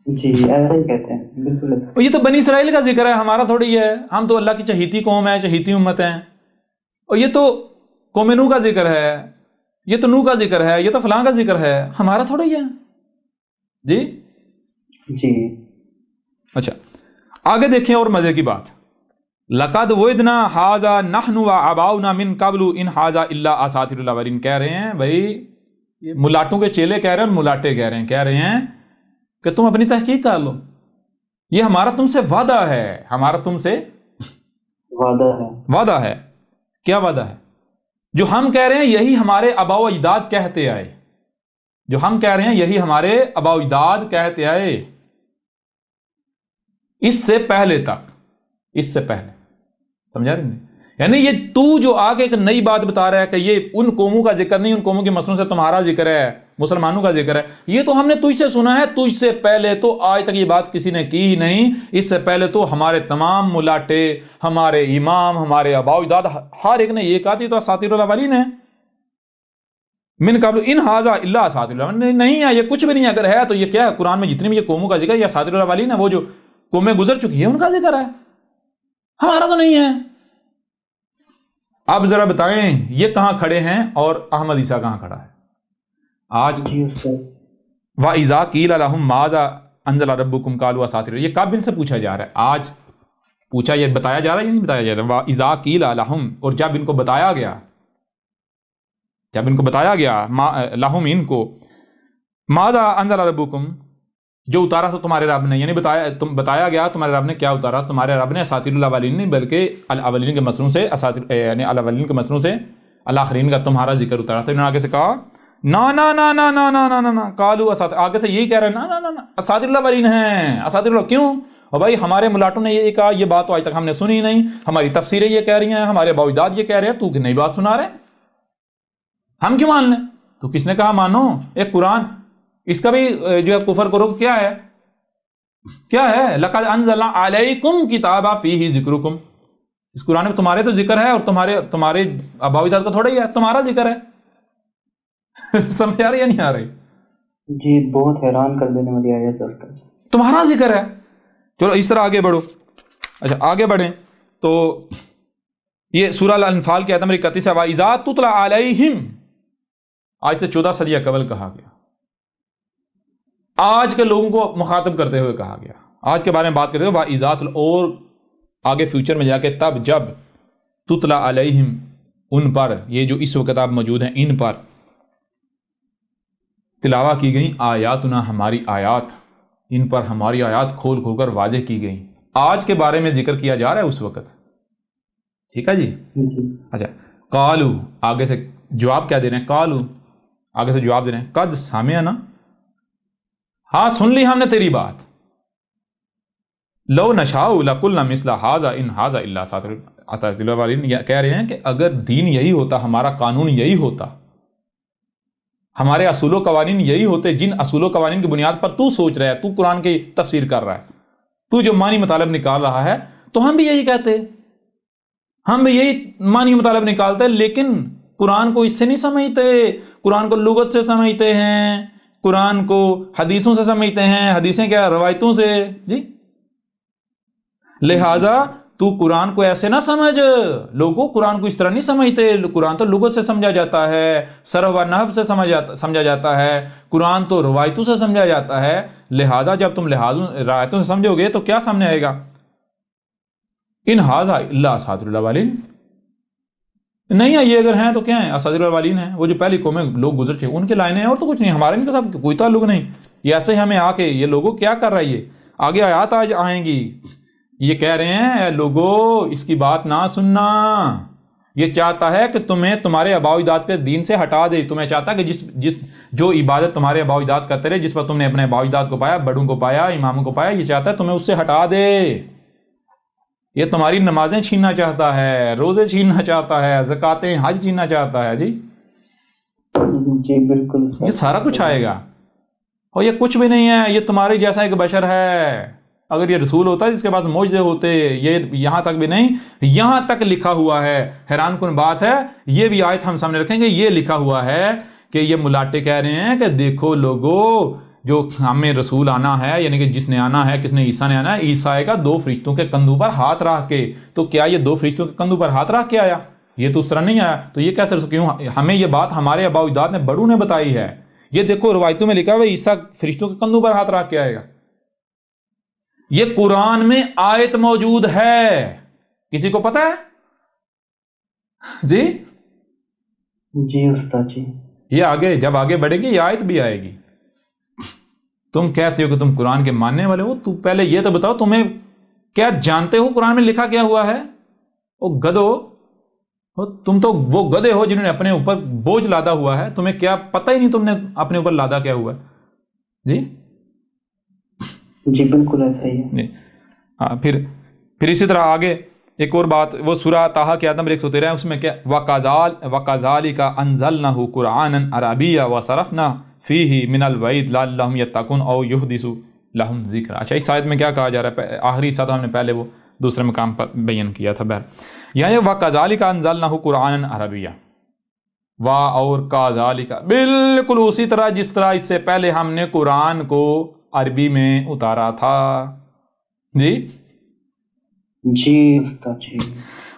جی ایسا ہی کہتے ہیں بالکل. یہ تو بنی اسرائیل کا ذکر ہے، ہمارا تھوڑی ہے. ہم تو اللہ کی چہیتی قوم ہے، چہیتی امت ہیں. اور یہ تو قوم نوح کا ذکر ہے، یہ تو نوح کا ذکر ہے، یہ تو فلاں کا ذکر ہے، ہمارا تھوڑی ہے. جی جی اچھا آگے دیکھیں اور مزے کی بات. لقد وعدنا ھذا نحن وآباؤنا من قبل ان ھذا الا اساطیر الاولین. کہہ رہے ہیں بھائی، یہ ملاٹوں کے چیلے کہہ رہے ہیں، ملاٹے کہہ رہے ہیں کہ تم اپنی تحقیق کر لو، یہ ہمارا تم سے وعدہ ہے، ہمارا تم سے وعدہ ہے. کیا وعدہ ہے؟ جو ہم کہہ رہے ہیں یہی ہمارے آباء و اجداد کہتے آئے، جو ہم کہہ رہے ہیں یہی ہمارے آباء و اجداد کہتے آئے اس سے پہلے تک، اس سے پہلے. سمجھا رہے ہیں؟ یعنی یہ تو جو آگے ایک نئی بات بتا رہا ہے کہ یہ ان قوموں کا ذکر نہیں، ان قوموں کے مسئلوں سے تمہارا ذکر ہے، مسلمانوں کا ذکر ہے، یہ تو ہم نے تجھ سے سنا ہے. تجھ سے پہلے تو آج تک یہ بات کسی نے کی ہی نہیں. اس سے پہلے تو ہمارے تمام ملاٹے، ہمارے امام، ہمارے آباء و اجداد، ہر ایک نے یہ کہا تھی تو اساطیر الاولین ہے. من قبل ان ھذا الا اساطیر الاولین، نہیں ہے یہ کچھ بھی نہیں ہے. اگر ہے تو یہ کیا ہے؟ قرآن میں جتنی بھی یہ قوموں کا ذکر ہے یہ اساطیر الاولین ہے، وہ جو قومیں گزر چکی ہیں ان کا ذکر ہے، ہمارا تو نہیں ہے. اب ذرا بتائیں یہ کہاں کھڑے ہیں اور احمد عیسیٰ کہاں کھڑا ہے آج؟ وَإِذَا قِيلَ لَهُم مَاذَا أَنزَلَ رَبُّكُمْ قَالُوا أَسَاطِيرُ. یہ کب ان سے پوچھا جا رہا ہے؟ آج پوچھا، یہ بتایا جا رہا ہے یا نہیں بتایا جا رہا؟ وَإِذَا قِيلَ لَهُم، اور جب ان کو بتایا گیا، جب ان کو بتایا گیا لَهُم ان کو، مَاذَا أَنزَلَ رَبُّكُمْ، جو اتارا تھا تمہارے رب نے، یعنی بتایا گیا تمہارے رب نے کیا اتارا. تمہارے رب نے اساطیر الاولین نہیں بلکہ الاولین کے مسئلوں سے، اساطیر یعنی الاولین کے مسئلوں سے الاخرین کا تمہارا ذکر اتارا تھا. انہوں نے آگے سے کہا نا نا نا نا نا نا نا نا قالوا اساطیر، آگے سے یہی کہہ رہے ہیں نا نا نا نا اساطیر الاولین ہیں، اساطیر الاولین. کیوں؟ اور بھائی ہمارے ملاٹوں نے یہ کہا، یہ بات تو آج تک ہم نے سنی نہیں، ہماری تفسیریں یہ کہہ رہی ہیں، ہمارے آباء و اجداد یہ کہہ رہے ہیں، تو نئی بات سنا رہے، ہم کیوں مان لیں؟ تو کس نے کہا مانو؟ ایک قرآن، اس کا بھی جو ہے کفر کرو. کیا ہے؟ کیا ہے؟ لقد انزلنا علیکم کتابا فیہ ذکرکم. اس قرآن میں تمہارے تو ذکر ہے، اور تمہارے آباء و اجداد کا تھوڑا ہی ہے، تمہارا ذکر ہے. سمجھ آ رہی ہے نہیں آ رہی؟ جی بہت حیران کر دینے والی آیت ہے، تمہارا ذکر ہے. چلو اس طرح آگے بڑھو. اچھا آگے بڑھیں. تو یہ سورہ الانفال کی آیت نمبر 31 ہے، وَإِذَا تُتْلَى عَلَيْهِمْ، آج سے 14 صدیہ قبل کہا گیا، آج کے لوگوں کو مخاطب کرتے ہوئے کہا گیا، آج کے بارے میں بات کرتے ہوئے وَإِذَا تُتْلَى، اور آگے فیوچر میں جا کے تب جب تُتْلَى عَلَيْهِمْ، ان پر، یہ جو اس وقت آپ موجود ہیں ان پر تلاوہ کی گئی آیاتنا، ہماری آیات، ان پر ہماری آیات کھول کھول کر واضح کی گئی، آج کے بارے میں ذکر کیا جا رہا ہے اس وقت، ٹھیک ہے جی۔ اچھا، قالو، آگے سے جواب کیا دے رہے ہیں، قالو آگے سے جواب دے رہے ہیں، قد سمعنا، ہاں سن لی ہم نے تیری بات، لو نشاء لقلنا مثل ھذا ان ھذا الا اساطیر الاولین، کہہ رہے ہیں کہ اگر دین یہی ہوتا، ہمارا قانون یہی ہوتا، ہمارے اصول و قوانین یہی ہوتے، جن اصول و قوانین کی بنیاد پر تو سوچ رہا ہے، تو قرآن کی تفسیر کر رہا ہے، تو جو معنی مطالب نکال رہا ہے، تو ہم بھی یہی کہتے، ہم بھی یہی معنی مطالب نکالتے، لیکن قرآن کو اس سے نہیں سمجھتے، قرآن کو لغت سے سمجھتے ہیں، قرآن کو حدیثوں سے سمجھتے ہیں، حدیثیں کیا، روایتوں سے، جی، لہذا تو قرآن کو ایسے نہ سمجھ، لوگوں قرآن کو اس طرح نہیں سمجھتے، قرآن تو لغت سے سمجھا جاتا ہے، صرف و نحو سے سمجھا جاتا ہے، قرآن تو روایتوں سے سمجھا جاتا ہے، لہذا جب تم روایتوں سے سمجھو گے تو کیا سامنے آئے گا، ان ھذا الا اساطیر الاولین، نہیں ہے یہ، اگر ہیں تو کیا ہیں، اساطیر الاولین ہیں، وہ جو پہلی قومیں لوگ گزر چکے ان کے لائنیں ہیں، اور تو کچھ نہیں، ہمارے ان کے ساتھ کوئی تعلق نہیں، یہ ایسے ہی ہمیں آ کے یہ لوگوں کیا کر رہا ہے، یہ آگے آیات آج آئیں گی، یہ کہہ رہے ہیں اے لوگو اس کی بات نہ سننا، یہ چاہتا ہے کہ تمہیں تمہارے آباء و اجداد کے دین سے ہٹا دے، تمہیں چاہتا ہے کہ جو عبادت تمہارے آباء و اجداد کرتے رہے، جس پر تم نے اپنے آباء و اجداد کو پایا، بڑوں کو پایا، اماموں کو پایا، یہ چاہتا ہے تمہیں اس سے ہٹا دے، یہ تمہاری نمازیں چھیننا چاہتا ہے، روزے چھیننا چاہتا ہے، زکاتیں، حج چھیننا چاہتا ہے، جی جی بالکل، یہ سارا کچھ آئے گا، اور یہ کچھ بھی نہیں ہے، یہ تمہارے جیسا ایک بشر ہے، اگر یہ رسول ہوتا جس کے پاس معجزے ہوتے، یہ یہاں تک بھی نہیں، یہاں تک لکھا ہوا ہے، حیران کن بات ہے، یہ بھی آیت ہم سامنے رکھیں گے، یہ لکھا ہوا ہے کہ یہ ملاٹے کہہ رہے ہیں کہ دیکھو لوگو، جو ہمیں رسول آنا ہے، یعنی کہ جس نے آنا ہے، کس نے، عیسیٰ نے آنا ہے، عیسیٰ آئے گا 2 فرشتوں کے کندھوں پر ہاتھ رکھ کے، تو کیا یہ 2 فرشتوں کے کندھوں پر ہاتھ رکھ کے آیا؟ یہ تو اس طرح نہیں آیا، تو یہ کیسے، کیوں ہمیں یہ بات ہمارے آباء و اجداد نے، بڑوں نے بتائی ہے، یہ دیکھو روایتوں میں لکھا ہوا ہے عیسیٰ فرشتوں کے کندھوں پر ہاتھ رکھ کے آئے گا، یہ قرآن میں آیت موجود ہے، کسی کو پتہ ہے جی؟ جی استاد جی، یہ آگے جب آگے بڑھے گی یہ آیت بھی آئے گی، تم کہتے ہو کہ تم قرآن کے ماننے والے ہو، تو پہلے یہ تو بتاؤ تمہیں کیا جانتے ہو قرآن میں لکھا کیا ہوا ہے؟ او گدھو، تم تو وہ گدھے ہو جنہوں نے اپنے اوپر بوجھ لادا ہوا ہے، تمہیں کیا پتہ ہی نہیں تم نے اپنے اوپر لادا کیا ہوا ہے، جی جی بالکل ایسا ہی ہے، ہاں، پھر اسی طرح آگے ایک اور بات، وہ سورہ طٰہٰ کی آیت نمبر 113 ہے، اس میں کیا، وَكَذَلِكَ أَنزَلْنَاهُ قُرْآنًا عَرَبِيًّا وَصَرَفْنَا فِيهِ مِنَ الْوَعِيدِ لَعَلَّهُمْ يَتَّقُونَ أَوْ يُحْدِثُ لَهُمْ ذِكْرًا۔ اچھا، اس آیت میں کیا کہا جا رہا ہے؟ آخری حصہ تو ہم نے پہلے وہ دوسرے مقام پر بیان کیا تھا، یعنی وَكَذَلِكَ أَنزَلْنَاهُ قُرْآنًا عَرَبِيًّا، اور كَذَلِكَ، بالکل اسی طرح جس طرح اس سے پہلے ہم نے قرآن کو عربی میں اتارا تھا، جی جی استاد جی،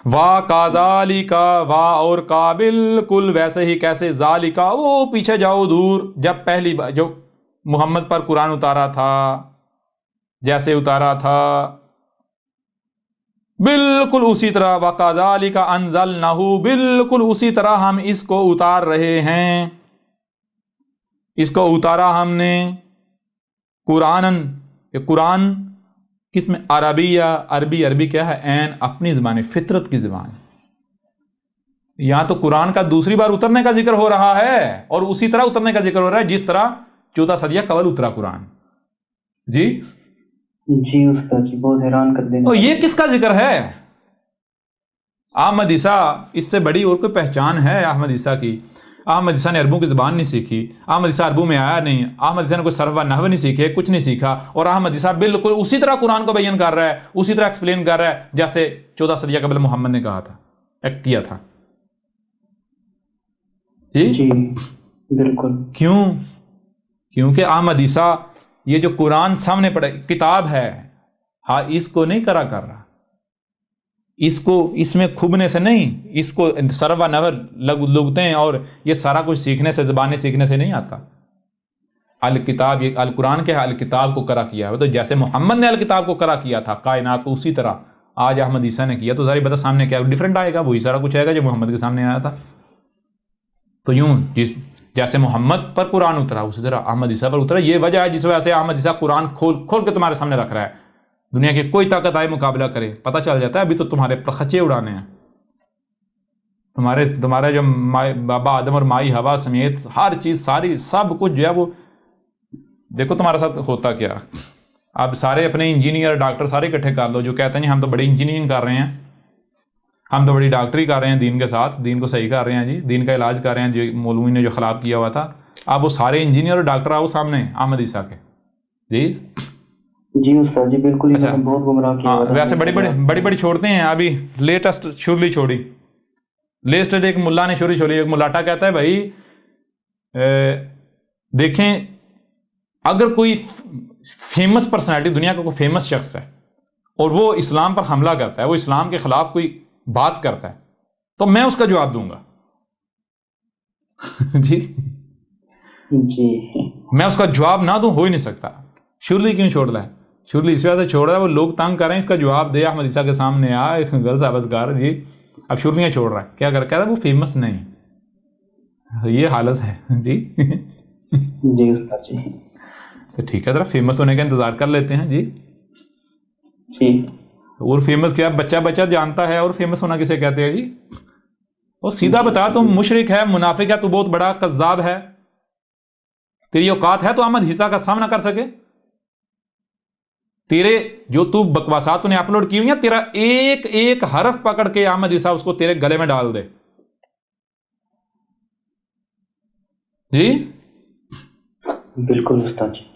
وَكَذَلِكَ، اور کا بالکل ویسے ہی، کیسے، ذالکا، وہ پیچھے جاؤ دور، جب پہلی بار جو محمد پر قرآن اتارا تھا، جیسے اتارا تھا، بالکل اسی طرح، وَكَذَلِكَ أَنزَلْنَاهُ، بالکل اسی طرح ہم اس کو اتار رہے ہیں، اس کو اتارا ہم نے، قرآن کس میں، عربیہ، عربی کیا ہے، عین اپنی زبان، فطرت کی زبان، یہاں تو قرآن کا دوسری بار اترنے کا ذکر ہو رہا ہے، اور اسی طرح اترنے کا ذکر ہو رہا ہے جس طرح 14 صدیہ قبل اترا قرآن، جی جی استاد جی، بہت حیران کر دینا، اور یہ کس کا ذکر ہے؟ احمد عیسیٰ، اس سے بڑی اور کوئی پہچان ہے احمد عیسیٰ کی؟ احمد عیسیٰ نے عربوں کی زبان نہیں سیکھی، احمد عیسیٰ عربوں میں آیا نہیں، احمد عیسیٰ نے کوئی صرف و نحو نہیں سیکھے، کچھ نہیں سیکھا، اور احمد عیسیٰ بالکل اسی طرح قرآن کو بیان کر رہا ہے، اسی طرح ایکسپلین کر رہا ہے جیسے 14 صدیہ قبل محمد نے کہا تھا، ایک کیا تھا، جی بالکل، کیونکہ احمد عیسیٰ یہ جو قرآن سامنے پڑے کتاب ہے، ہاں اس کو نہیں کر رہا، اس کو اس میں کھبنے سے نہیں، اس کو سروا نور لگتے ہیں، اور یہ سارا کچھ سیکھنے سے، زبانیں سیکھنے سے نہیں آتا۔ الکتاب، یہ القرآن کے الکتاب کو کرا کیا ہے، تو جیسے محمد نے الکتاب کو کرا کیا تھا کائنات کو، اسی طرح آج احمد عیسیٰ نے کیا، تو ظاہر بتا سامنے کیا ڈفرینٹ آئے گا، وہی سارا کچھ آئے گا جو محمد کے سامنے آیا تھا۔ تو یوں جیسے محمد پر قرآن اترا اسی طرح احمد عیسیٰ پر اترا۔ یہ وجہ ہے جس وجہ سے احمد عیسیٰ قرآن کھول کے تمہارے سامنے رکھ رہا ہے، دنیا کی کوئی طاقت آئے مقابلہ کرے پتہ چل جاتا ہے، ابھی تو تمہارے پرخچے اڑانے ہیں، تمہارے جو بابا آدم اور مائی ہوا سمیت ہر چیز ساری سب کچھ جو ہے وہ دیکھو تمہارے ساتھ ہوتا کیا۔ اب سارے اپنے انجینئر ڈاکٹر سارے اکٹھے کر لو جو کہتے ہیں ہم تو بڑی انجینئرنگ کر رہے ہیں، ہم تو بڑی ڈاکٹری کر رہے ہیں دین کے ساتھ، دین کو صحیح کر رہے ہیں جی، دین کا علاج کر رہے ہیں، جو مولوی نے جو خلاف کیا ہوا تھا، اب وہ سارے انجینئر اور ڈاکٹر آؤ سامنے احمد عیسیٰ کے۔ جی جی استاد جی بالکل، اچھا بہت گمراہ کیا ہوا تھا۔ ویسے بڑی بڑی چھوڑتے ہیں، ابھی لیٹسٹ شرلی چھوڑی، لیٹسٹ ایک ملا نے شرلی چھوڑی، ایک ملاٹا کہتا ہے بھائی دیکھیں اگر کوئی فیمس پرسنالٹی، دنیا کا کوئی فیمس شخص ہے اور وہ اسلام پر حملہ کرتا ہے، وہ اسلام کے خلاف کوئی بات کرتا ہے، تو میں اس کا جواب دوں گا۔ جی جی میں اس کا جواب نہ دوں ہو ہی نہیں سکتا۔ شرلی کیوں چھوڑ رہا ہے؟ شرلی اس وجہ سے چھوڑ رہا ہے وہ لوگ تنگ کر رہے ہیں، اس کا جواب دے احمد عیسیٰ کے سامنے آ، غلط ثابت کر۔ جی اب شرلیاں چھوڑ رہا ہے، کیا کہہ رہا ہے وہ فیمس نہیں، یہ حالت ہے۔ جی جی استاد جی تو ٹھیک ہے، ذرا فیمس ہونے کا انتظار کر لیتے ہیں۔ جی جی اور فیمس کیا بچہ جانتا ہے، اور فیمس ہونا کسے کہتے ہیں؟ جی اور سیدھا بتا، تم مشرک ہے، منافق ہے، تو بہت بڑا کذاب ہے، تیری اوقات ہے تو احمد عیسیٰ کا سامنا کر سکے؟ تیرے جو تو بکواسات نے اپلوڈ کی ہوئی ہیں، تیرا ایک ایک حرف پکڑ کے احمد عیسیٰ اس کو تیرے گلے میں ڈال دے۔ جی بالکل استاد جی۔